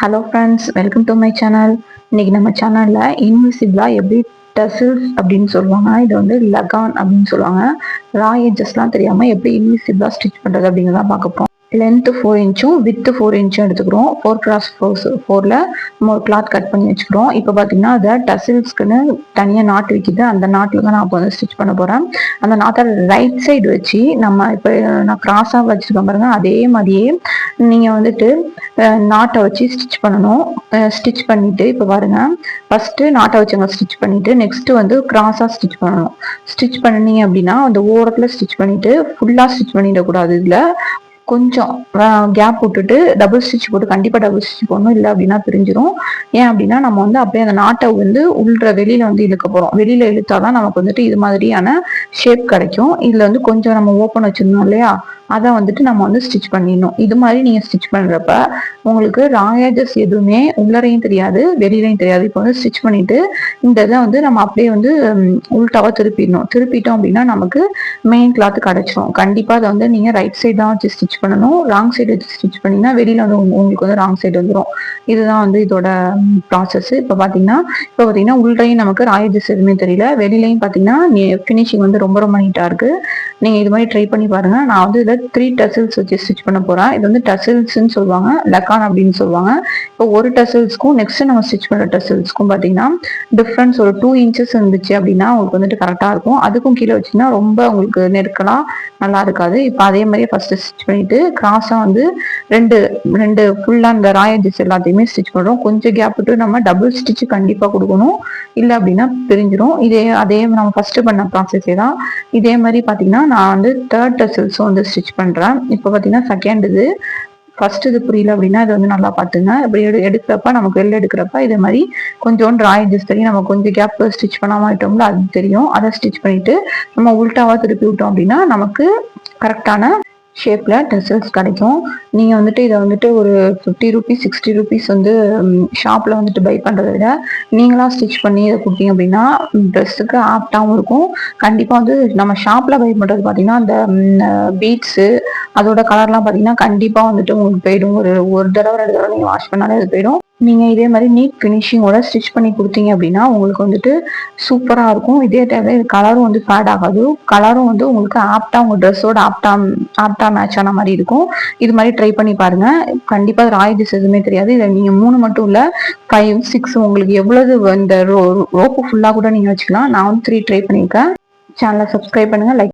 Hello friends, welcome to my channel. இன்னைக்கு நம்ம சேனலில் இன்விசிபிளாக எப்படி டசில்ஸ் அப்படின்னு சொல்லுவாங்க, இது வந்து லகான் அப்படின்னு சொல்லுவாங்க. ரா எட்ஜஸ்லாம் தெரியாமல் எப்படி இன்விசிபிளாக ஸ்டிச் பண்ணுறது அப்படிங்கிறதான் பார்க்க போகிறோம். லென்த்து 4 இன்ச்சும் வித்து 4 இன்ச்சும் எடுத்துக்கிறோம். 4x4ல நம்ம ஒரு கிளாத் கட் பண்ணி வச்சுக்கிறோம். இப்போ பார்த்தீங்கன்னா அதை டசில்ஸ்க்குன்னு தனியாக நாட்டு விற்கிது. அந்த நாட்டில் தான் நான் இப்போ வந்து ஸ்டிச் பண்ண போகிறேன். அந்த நாட்டை ரைட் சைடு வச்சு நம்ம இப்போ நான் கிராஸாக வச்சுருக்கேன் பாருங்க, அதே மாதிரியே நீங்கள் வந்துட்டு நாட்டை வச்சு ஸ்டிச் பண்ணணும். ஸ்டிச் பண்ணிட்டு இப்போ பாருங்க, ஃபர்ஸ்ட் நாட்டை வச்சுங்க ஸ்டிச் பண்ணிட்டு நெக்ஸ்ட் வந்து கிராஸா ஸ்டிச் பண்ணணும். ஸ்டிச் பண்ணீங்க அப்படின்னா அந்த ஓரத்துல ஸ்டிச் பண்ணிட்டு ஃபுல்லா ஸ்டிச் பண்ணிடக்கூடாது. இதுல கொஞ்சம் கேப் விட்டுட்டு டபுள் ஸ்டிச் போட்டு கண்டிப்பாக டபுள் ஸ்டிச் போடணும், இல்லை அப்படின்னா பிரிஞ்சிடும். ஏன் அப்படின்னா நம்ம வந்து அப்படியே அந்த நாட்டை வந்து உள்ள வெளியில வந்து இழுக்க போகிறோம். வெளியில இழுத்தாதான் நமக்கு வந்துட்டு இது மாதிரியான ஷேப் கிடைக்கும். இதுல வந்து கொஞ்சம் நம்ம ஓப்பன் வச்சிருந்தோம் இல்லையா, அதை வந்துட்டு நம்ம வந்து ஸ்டிச் பண்ணிடணும். இது மாதிரி நீங்கள் ஸ்டிச் பண்ணுறப்ப உங்களுக்கு ராயேஜஸ் எதுவுமே உள்ளரையும் தெரியாது வெளியிலையும் தெரியாது. இப்போ வந்து ஸ்டிச் பண்ணிட்டு இந்த இதை வந்து நம்ம அப்படியே வந்து உள்டாவாக திருப்பிடணும். திருப்பிட்டோம் அப்படின்னா நமக்கு மெயின் கிளாத் கிடைச்சிடும். கண்டிப்பாக அதை வந்து நீங்கள் ரைட் சைடு தான் வச்சு ஸ்டிச் பண்ணணும். ராங் சைடு வச்சு ஸ்டிச் பண்ணிங்கன்னா வெளியில் வந்து உங்களுக்கு வந்து ராங் சைடு வந்துடும். இதுதான் வந்து இதோட ப்ராசஸ். இப்போ பார்த்தீங்கன்னா உள்ளரையும் நமக்கு ராயேஜஸ் எதுவுமே தெரியல, வெளியிலையும் பார்த்தீங்கன்னா ஃபினிஷிங் வந்து ரொம்ப ரொம்ப நீட்டாக இருக்குது. நீங்கள் இது மாதிரி ட்ரை பண்ணி பாருங்கள். நான் வந்து இதில் 3 டசில்ஸ் வச்சு ஸ்டிச் பண்ண போகிறேன். இது வந்து டசில்ஸ்ன்னு சொல்லுவாங்க, லகான் அப்படின்னு சொல்லுவாங்க. இப்போ ஒரு டசில்ஸ்க்கும் நெக்ஸ்ட் நம்ம ஸ்டிச் பண்ணுற டசில்ஸ்க்கும் பார்த்தீங்கன்னா டிஃப்ரென்ஸ் ஒரு 2 இன்ச்சஸ் இருந்துச்சு அப்படின்னா உங்களுக்கு வந்துட்டு கரெக்டாக இருக்கும். அதுக்கும் கீழே வச்சிங்கன்னா ரொம்ப உங்களுக்கு நெருக்கலாம் நல்லா இருக்காது. இப்போ அதே மாதிரியே ஃபர்ஸ்ட் ஸ்டிச் பண்ணிட்டு கிராஸாக வந்து ரெண்டு ரெண்டு ஃபுல்லாக இந்த ராயேஜஸ் எல்லாத்தையுமே ஸ்டிச் பண்ணுறோம். கொஞ்சம் கேப் விட்டு நம்ம டபுள் ஸ்டிச் கண்டிப்பாக கொடுக்கணும், இல்லை அப்படின்னா பிரிஞ்சிடும். அதே நம்ம ஃபர்ஸ்ட் பண்ண ப்ராசஸே தான். இதே மாதிரி பார்த்தீங்கன்னா நான் வந்து 3rd டசில்ஸும் வந்து ஸ்டிச் பண்ணுறேன். இப்போ பார்த்தீங்கன்னா செகண்ட் இது. ஃபர்ஸ்ட் இது புரியல அப்படின்னா இது வந்து நல்லா பார்த்துங்க. இப்படி எடுக்கிறப்ப நமக்கு வெளில எடுக்கிறப்ப இதே மாதிரி கொஞ்சோண்டு ராயேஜஸ் தெரியும். நம்ம கொஞ்சம் கேப் ஸ்டிச் பண்ணாமல் ஆயிட்டோம்ல, அது தெரியும். அதை ஸ்டிச் பண்ணிட்டு நம்ம உள்டாவா திருப்பி விட்டோம் அப்படின்னா நமக்கு கரெக்டான ஷேப்ல டசில்ஸ் கிடைக்கும். நீங்க வந்துட்டு இதை வந்துட்டு ஒரு 50 ருபீஸ் 60 ருபீஸ் வந்து ஷாப்ல வந்துட்டு பை பண்றதை விட நீங்களா ஸ்டிச் பண்ணி இதை கொடுத்தீங்க அப்படின்னா ட்ரெஸ்ஸுக்கு ஆப்டாகவும் இருக்கும். கண்டிப்பா வந்து நம்ம ஷாப்ல பை பண்றது பார்த்தீங்கன்னா அந்த பீட்ஸு அதோட கலர்லாம் பார்த்தீங்கன்னா கண்டிப்பா வந்துட்டு உங்களுக்கு போயிடும். ஒரு தடவை 2 தடவை நீங்க வாஷ் பண்ணாலே அது போயிடும். நீங்க இதே மாதிரி நீட் ஃபினிஷிங்கோட ஸ்டிச் பண்ணி கொடுத்தீங்க அப்படின்னா உங்களுக்கு வந்துட்டு சூப்பரா இருக்கும். இதே தேவை கலரும் வந்து ஃபேட் ஆகாது. கலரும் வந்து உங்களுக்கு ஆப்டா உங்க ட்ரெஸ்ஸோட ஆப்டா மேட்ச் ஆன மாதிரி இருக்கும். இது மாதிரி ட்ரை பண்ணி பாருங்க. கண்டிப்பா ராயேஜஸ் எதுவுமே தெரியாது. இதை நீங்க 3 மட்டும் இல்ல 5 6 உங்களுக்கு எவ்வளவு இந்த ரோப்பு ஃபுல்லா கூட நீங்க வச்சுக்கலாம். நான் வந்து 3 ட்ரை பண்ணியிருக்கேன். சேனலை சப்ஸ்கிரைப் பண்ணுங்க, லைக்